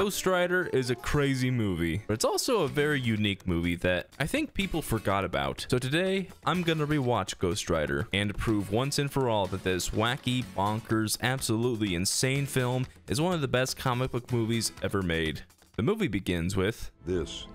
Ghost Rider is a crazy movie, but it's also a very unique movie that I think people forgot about. So today, I'm gonna rewatch Ghost Rider and prove once and for all that this wacky, bonkers, absolutely insane film is one of the best comic book movies ever made. The movie begins with... This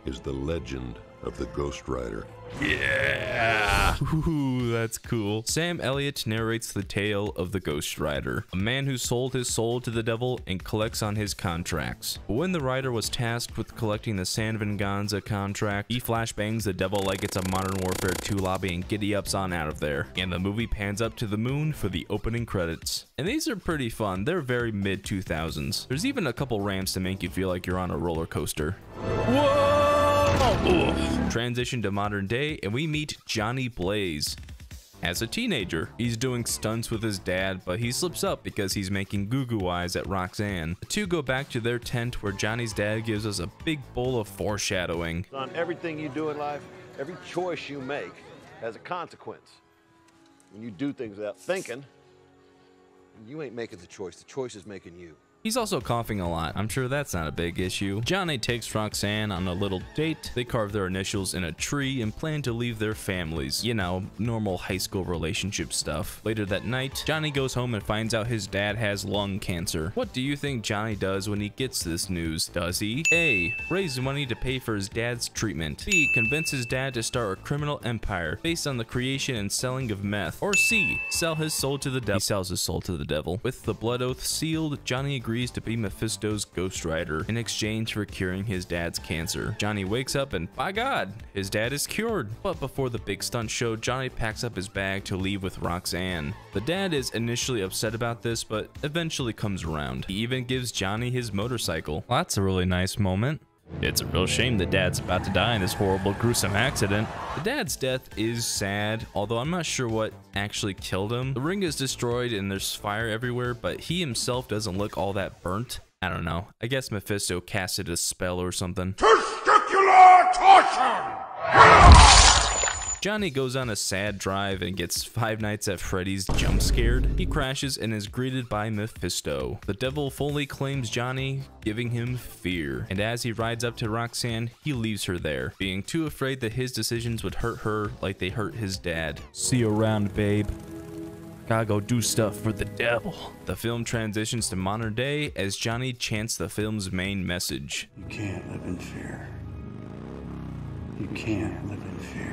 is the legend of the Ghost Rider. Yeah! Ooh, that's cool. Sam Elliott narrates the tale of the Ghost Rider, a man who sold his soul to the devil and collects on his contracts. But when the rider was tasked with collecting the San Venganza contract, he flashbangs the devil like it's a Modern Warfare 2 lobby and giddy-ups on out of there. And the movie pans up to the moon for the opening credits. And these are pretty fun. They're very mid-2000s. There's even a couple ramps to make you feel like you're on a roller coaster. Whoa! Transition to modern day and we meet Johnny Blaze. As a teenager, he's doing stunts with his dad, but he slips up because he's making goo-goo eyes at Roxanne. The two go back to their tent where Johnny's dad gives us a big bowl of foreshadowing. On everything you do in life, every choice you make has a consequence. When you do things without thinking, you ain't making the choice is making you. He's also coughing a lot. I'm sure that's not a big issue. Johnny takes Roxanne on a little date. They carve their initials in a tree and plan to leave their families. You know, normal high school relationship stuff. Later that night, Johnny goes home and finds out his dad has lung cancer. What do you think Johnny does when he gets this news? Does he? A. Raise money to pay for his dad's treatment. B. Convince his dad to start a criminal empire based on the creation and selling of meth. Or C. Sell his soul to the devil. He sells his soul to the devil. With the blood oath sealed, Johnny agrees to be Mephisto's Ghost Rider in exchange for curing his dad's cancer. Johnny wakes up and, by God, his dad is cured. But before the big stunt show, Johnny packs up his bag to leave with Roxanne. The dad is initially upset about this, but eventually comes around. He even gives Johnny his motorcycle. Well, that's a really nice moment. It's a real shame that Dad's about to die in this horrible, gruesome accident. The dad's death is sad, although I'm not sure what actually killed him. The ring is destroyed and there's fire everywhere, but he himself doesn't look all that burnt. I don't know. I guess Mephisto casted a spell or something. Testicular torsion! Johnny goes on a sad drive and gets Five Nights at Freddy's jump scared. He crashes and is greeted by Mephisto. The devil fully claims Johnny, giving him fear. And as he rides up to Roxanne, he leaves her there, being too afraid that his decisions would hurt her like they hurt his dad. See you around, babe. Gotta go do stuff for the devil. The film transitions to modern day as Johnny chants the film's main message. You can't live in fear. You can't live in fear.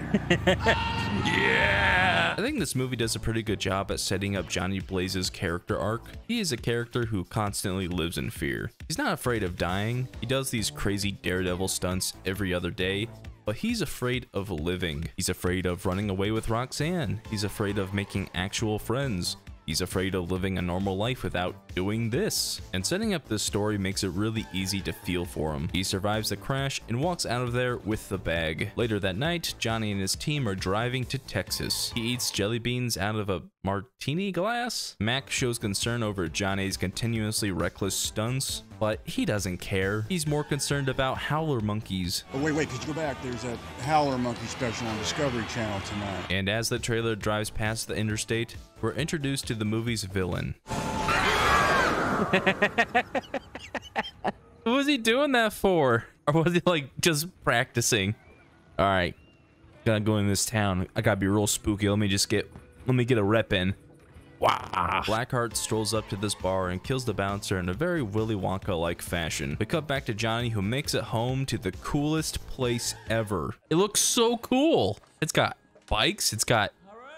Yeah! I think this movie does a pretty good job at setting up Johnny Blaze's character arc. He is a character who constantly lives in fear. He's not afraid of dying. He does these crazy daredevil stunts every other day, but he's afraid of living. He's afraid of running away with Roxanne. He's afraid of making actual friends. He's afraid of living a normal life without doing this. And setting up this story makes it really easy to feel for him. He survives the crash and walks out of there with the bag. Later that night, Johnny and his team are driving to Texas. He eats jelly beans out of a martini glass. Mac shows concern over Johnny's continuously reckless stunts, but he doesn't care. He's more concerned about howler monkeys. Oh, wait, could you go back? There's a howler monkey special on Discovery Channel tonight. And as the trailer drives past the interstate, we're introduced to the movie's villain. What was he doing that for? Or was he like just practicing? All right, gotta go in this town. I gotta be real spooky. Let me get a rep in. Wow. Blackheart strolls up to this bar and kills the bouncer in a very Willy Wonka-like fashion. We cut back to Johnny, who makes it home to the coolest place ever. It looks so cool. It's got bikes. It's got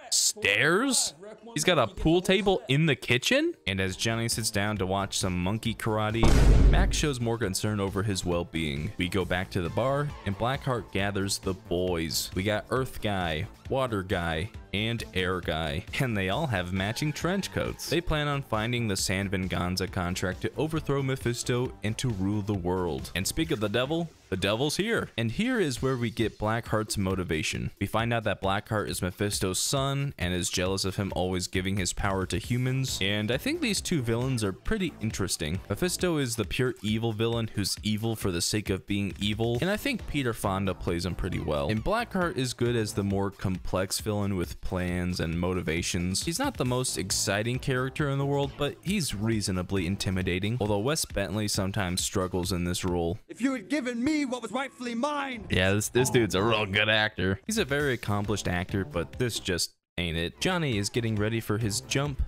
stairs. He's got a pool table in the kitchen. And as Johnny sits down to watch some monkey karate, Max shows more concern over his well-being. We go back to the bar and Blackheart gathers the boys. We got Earth Guy, Water Guy, and Air Guy, and they all have matching trench coats. They plan on finding the San Venganza contract to overthrow Mephisto and to rule the world. And speak of the devil's here. And here is where we get Blackheart's motivation. We find out that Blackheart is Mephisto's son and is jealous of him always giving his power to humans, and I think these two villains are pretty interesting. Mephisto is the pure evil villain who's evil for the sake of being evil, and I think Peter Fonda plays him pretty well. And Blackheart is good as the more complex villain with plans and motivations. He's not the most exciting character in the world, but he's reasonably intimidating, although Wes Bentley sometimes struggles in this role. If you had given me what was rightfully mine. Yeah, this dude's a real good actor. He's a very accomplished actor, but this just ain't it. Johnny is getting ready for his jump.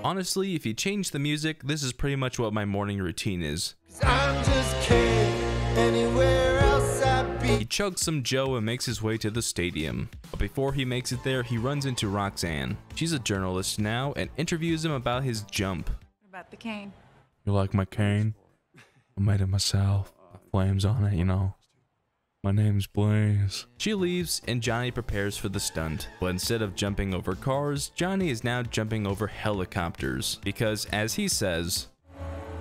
Honestly, if you change the music, this is pretty much what my morning routine is. I'm just kidding. Anywhere else I'd be. He chugs some Joe and makes his way to the stadium. But before he makes it there, he runs into Roxanne. She's a journalist now and interviews him about his jump. What about the cane? You like my cane? I made it myself. Flames on it, you know. My name's Blaze. She leaves and Johnny prepares for the stunt. But instead of jumping over cars, Johnny is now jumping over helicopters. Because as he says,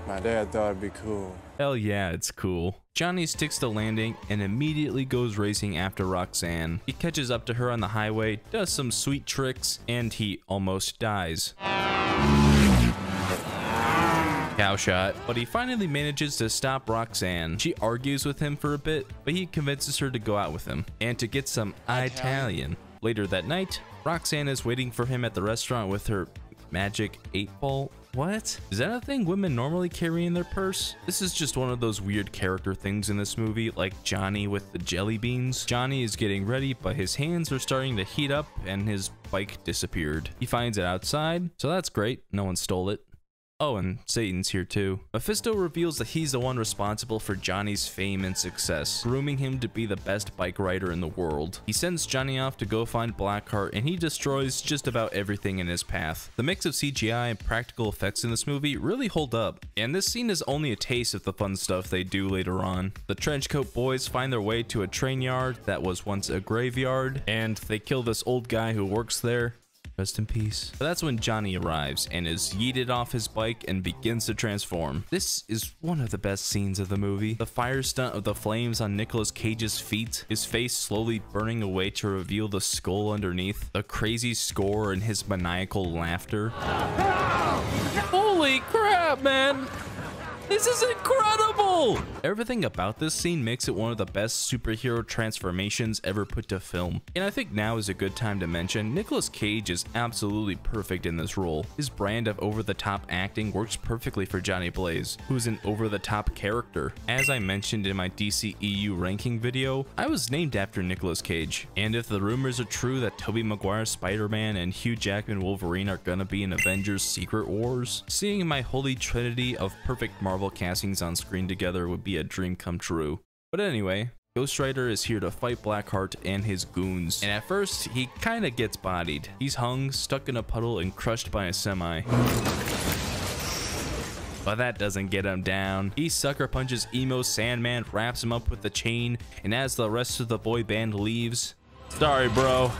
my dad thought it'd be cool. Hell yeah, it's cool. Johnny sticks the landing and immediately goes racing after Roxanne. He catches up to her on the highway, does some sweet tricks, and he almost dies. Cow shot. But he finally manages to stop Roxanne. She argues with him for a bit, but he convinces her to go out with him and to get some Italian. Later that night, Roxanne is waiting for him at the restaurant with her magic 8-ball. What? Is that a thing women normally carry in their purse? This is just one of those weird character things in this movie, like Johnny with the jelly beans. Johnny is getting ready, but his hands are starting to heat up and his bike disappeared. He finds it outside, so that's great. No one stole it. Oh, and Satan's here too. Mephisto reveals that he's the one responsible for Johnny's fame and success, grooming him to be the best bike rider in the world. He sends Johnny off to go find Blackheart, and he destroys just about everything in his path. The mix of CGI and practical effects in this movie really hold up, and this scene is only a taste of the fun stuff they do later on. The Trenchcoat Boys find their way to a train yard that was once a graveyard, and they kill this old guy who works there. Rest in peace. But that's when Johnny arrives and is yeeted off his bike and begins to transform. This is one of the best scenes of the movie. The fire stunt of the flames on Nicolas Cage's feet, his face slowly burning away to reveal the skull underneath, the crazy score and his maniacal laughter. Holy crap, man! This is incredible! Everything about this scene makes it one of the best superhero transformations ever put to film. And I think now is a good time to mention Nicolas Cage is absolutely perfect in this role. His brand of over-the-top acting works perfectly for Johnny Blaze, who's an over-the-top character. As I mentioned in my DCEU ranking video, I was named after Nicolas Cage. And if the rumors are true that Tobey Maguire's Spider-Man and Hugh Jackman Wolverine are gonna be in Avengers Secret Wars, seeing my holy trinity of perfect Marvel castings on screen together would be a dream come true. But anyway, Ghost Rider is here to fight Blackheart and his goons, and at first he kinda gets bodied. He's hung, stuck in a puddle, and crushed by a semi. But that doesn't get him down. He sucker punches Emo Sandman, wraps him up with the chain, and as the rest of the boy band leaves, sorry bro,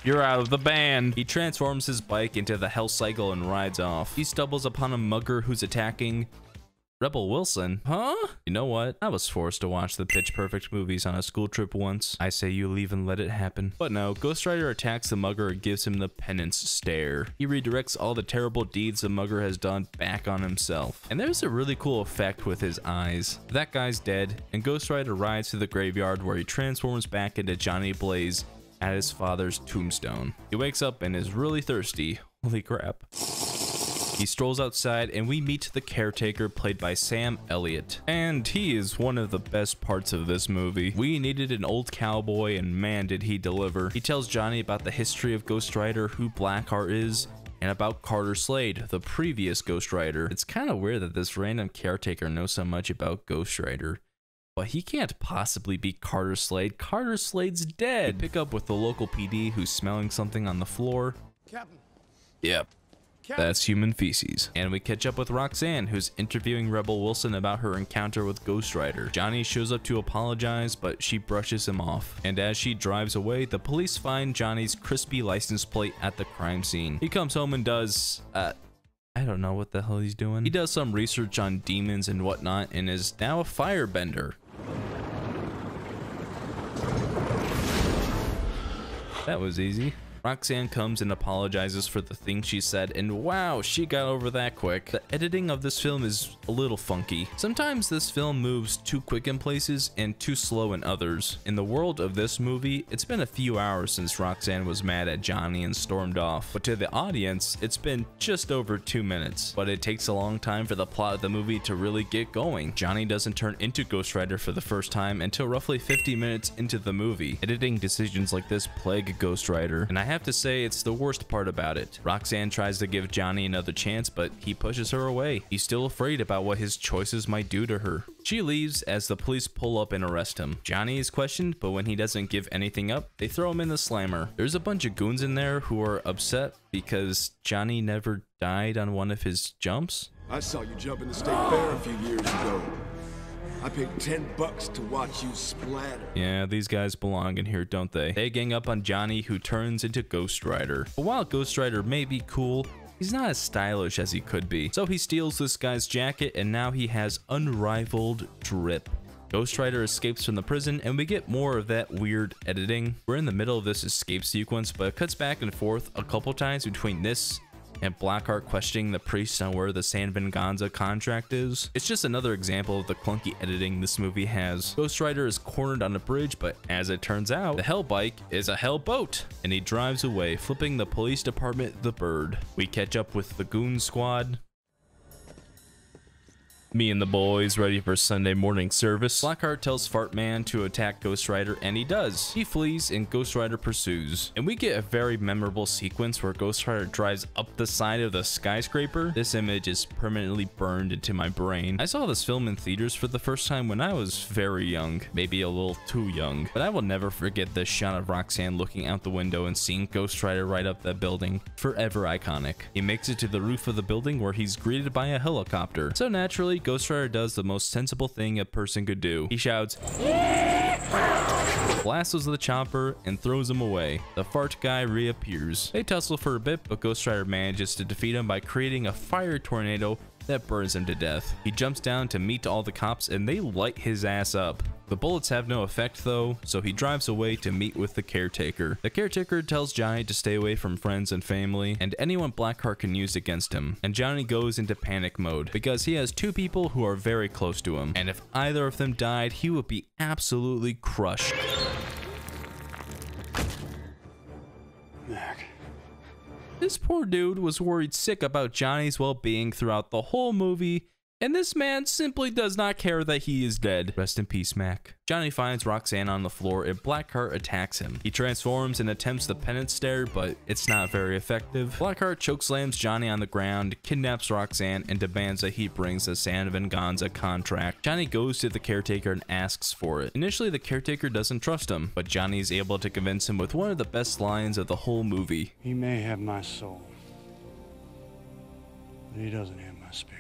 you're out of the band. He transforms his bike into the Hell Cycle and rides off. He stumbles upon a mugger who's attacking Rebel Wilson. Huh? You know what? I was forced to watch the Pitch Perfect movies on a school trip once. I say you leave and let it happen. But no, Ghost Rider attacks the mugger and gives him the penance stare. He redirects all the terrible deeds the mugger has done back on himself. And there's a really cool effect with his eyes. That guy's dead, and Ghost Rider rides to the graveyard where he transforms back into Johnny Blaze at his father's tombstone. He wakes up and is really thirsty. Holy crap. He strolls outside and we meet the caretaker played by Sam Elliott. And he is one of the best parts of this movie. We needed an old cowboy and man did he deliver. He tells Johnny about the history of Ghost Rider, who Blackheart is, and about Carter Slade, the previous Ghost Rider. It's kind of weird that this random caretaker knows so much about Ghost Rider. But he can't possibly be Carter Slade. Carter Slade's dead. We pick up with the local PD who's smelling something on the floor. Captain. Yep. That's human feces. And we catch up with Roxanne, who's interviewing Rebel Wilson about her encounter with Ghost Rider. Johnny shows up to apologize, but she brushes him off. And as she drives away, the police find Johnny's crispy license plate at the crime scene. He comes home and does, I don't know what the hell he's doing. He does some research on demons and whatnot and is now a firebender. That was easy. Roxanne comes and apologizes for the thing she said, and wow, she got over that quick. The editing of this film is a little funky. Sometimes this film moves too quick in places and too slow in others. In the world of this movie, it's been a few hours since Roxanne was mad at Johnny and stormed off, but to the audience, it's been just over 2 minutes. But it takes a long time for the plot of the movie to really get going. Johnny doesn't turn into Ghost Rider for the first time until roughly 50 minutes into the movie. Editing decisions like this plague Ghost Rider, and I have to say it's the worst part about it. Roxanne tries to give Johnny another chance, but he pushes her away. He's still afraid about what his choices might do to her. She leaves as the police pull up and arrest him. Johnny is questioned, but when he doesn't give anything up, they throw him in the slammer. There's a bunch of goons in there who are upset because Johnny never died on one of his jumps. I saw you jump in the state fair a few years ago. I paid $10 to watch you splatter. Yeah, these guys belong in here, don't they? They gang up on Johnny, who turns into Ghost Rider. But while Ghost Rider may be cool, he's not as stylish as he could be. So he steals this guy's jacket, and now he has unrivaled drip. Ghost Rider escapes from the prison, and we get more of that weird editing. We're in the middle of this escape sequence, but it cuts back and forth a couple times between this and Blackheart questioning the priest on where the San Venganza contract is. It's just another example of the clunky editing this movie has. Ghost Rider is cornered on a bridge, but as it turns out, the Hell Bike is a Hell Boat, and he drives away, flipping the police department the bird. We catch up with the Goon Squad. Me and the boys ready for Sunday morning service. Blackheart tells Fartman to attack Ghost Rider, and he does. He flees and Ghost Rider pursues. And we get a very memorable sequence where Ghost Rider drives up the side of the skyscraper. This image is permanently burned into my brain. I saw this film in theaters for the first time when I was very young, maybe a little too young. But I will never forget this shot of Roxanne looking out the window and seeing Ghost Rider right up that building. Forever iconic. He makes it to the roof of the building where he's greeted by a helicopter. So naturally, Ghost Rider does the most sensible thing a person could do. He shouts, blasts the chopper, and throws him away. The fart guy reappears. They tussle for a bit, but Ghost Rider manages to defeat him by creating a fire tornado that burns him to death. He jumps down to meet all the cops, and they light his ass up. The bullets have no effect though, so he drives away to meet with the caretaker. The caretaker tells Johnny to stay away from friends and family and anyone Blackheart can use against him. And Johnny goes into panic mode because he has two people who are very close to him, and if either of them died, he would be absolutely crushed. Mac. This poor dude was worried sick about Johnny's well-being throughout the whole movie, and this man simply does not care that he is dead. Rest in peace, Mac. Johnny finds Roxanne on the floor and Blackheart attacks him. He transforms and attempts the penance stare, but it's not very effective. Blackheart chokeslams Johnny on the ground, kidnaps Roxanne, and demands that he brings the San Venganza contract. Johnny goes to the caretaker and asks for it. Initially, the caretaker doesn't trust him, but Johnny is able to convince him with one of the best lines of the whole movie. He may have my soul, but he doesn't have my spirit.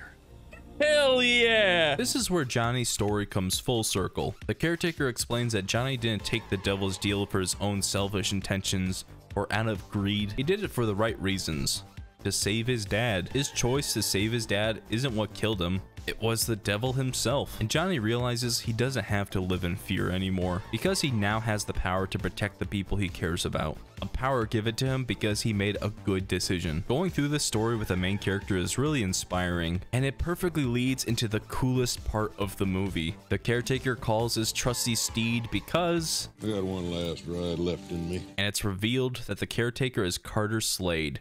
Hell yeah! This is where Johnny's story comes full circle. The caretaker explains that Johnny didn't take the devil's deal for his own selfish intentions or out of greed. He did it for the right reasons. To save his dad. His choice to save his dad isn't what killed him. It was the devil himself. And Johnny realizes he doesn't have to live in fear anymore because he now has the power to protect the people he cares about. A power given to him because he made a good decision. Going through this story with the main character is really inspiring, and it perfectly leads into the coolest part of the movie. The caretaker calls his trusty steed because I got one last ride left in me. And it's revealed that the caretaker is Carter Slade,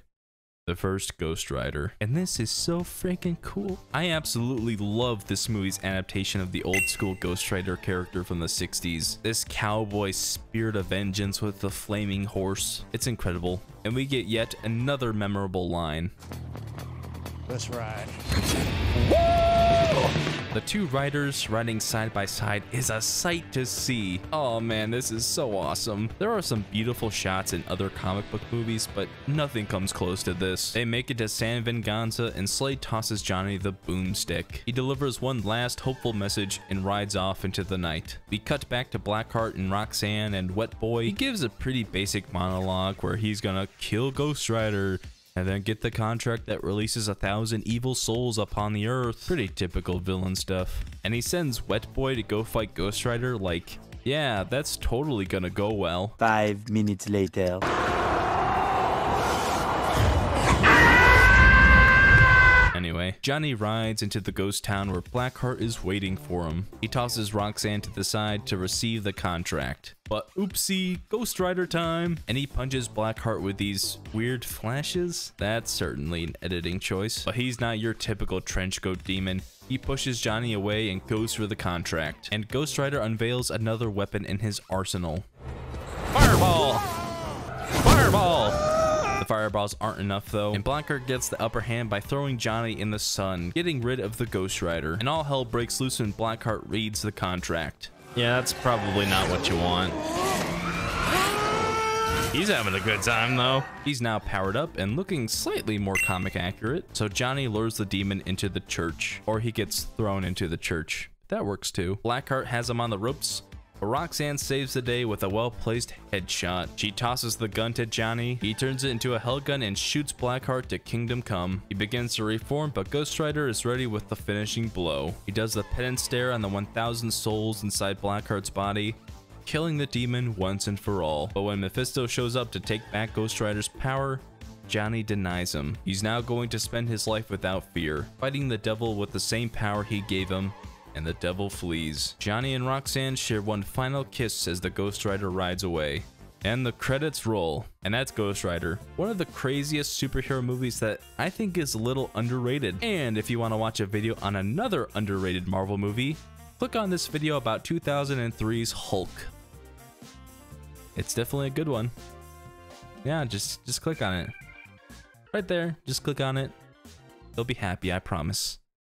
the first Ghost Rider. And this is so freaking cool. I absolutely love this movie's adaptation of the old school Ghost Rider character from the 60s. This cowboy spirit of vengeance with the flaming horse. It's incredible. And we get yet another memorable line. Let's ride. The two riders riding side by side is a sight to see. Oh man, this is so awesome. There are some beautiful shots in other comic book movies, but nothing comes close to this. They make it to San Venganza and Slade tosses Johnny the boomstick. He delivers one last hopeful message and rides off into the night. We cut back to Blackheart and Roxanne and Wet Boy. He gives a pretty basic monologue where he's gonna kill Ghost Rider and then get the contract that releases 1,000 evil souls upon the earth. Pretty typical villain stuff. And he sends Wet Boy to go fight Ghost Rider like, Yeah, that's totally gonna go well. 5 minutes later. Anyway, Johnny rides into the ghost town where Blackheart is waiting for him. He tosses Roxanne to the side to receive the contract. But oopsie, Ghost Rider time! And he punches Blackheart with these weird flashes. That's certainly an editing choice. But he's not your typical trenchcoat demon. He pushes Johnny away and goes for the contract. And Ghost Rider unveils another weapon in his arsenal. Fireball! Fireball! The fireballs aren't enough though, and Blackheart gets the upper hand by throwing Johnny in the sun, getting rid of the Ghost Rider. And all hell breaks loose when Blackheart reads the contract. Yeah, that's probably not what you want. He's having a good time though. He's now powered up and looking slightly more comic accurate. So Johnny lures the demon into the church, or he gets thrown into the church. That works too. Blackheart has him on the ropes. But Roxanne saves the day with a well-placed headshot. She tosses the gun to Johnny. He turns it into a hell gun and shoots Blackheart to Kingdom Come. He begins to reform, but Ghost Rider is ready with the finishing blow. He does the penance stare on the 1,000 souls inside Blackheart's body, killing the demon once and for all. But when Mephisto shows up to take back Ghost Rider's power, Johnny denies him. He's now going to spend his life without fear, fighting the devil with the same power he gave him, and the devil flees. Johnny and Roxanne share one final kiss as the Ghost Rider rides away. And the credits roll. And that's Ghost Rider, one of the craziest superhero movies that I think is a little underrated. And if you want to watch a video on another underrated Marvel movie, click on this video about 2003's Hulk. It's definitely a good one. Yeah, just click on it. Right there, just click on it. You'll be happy, I promise.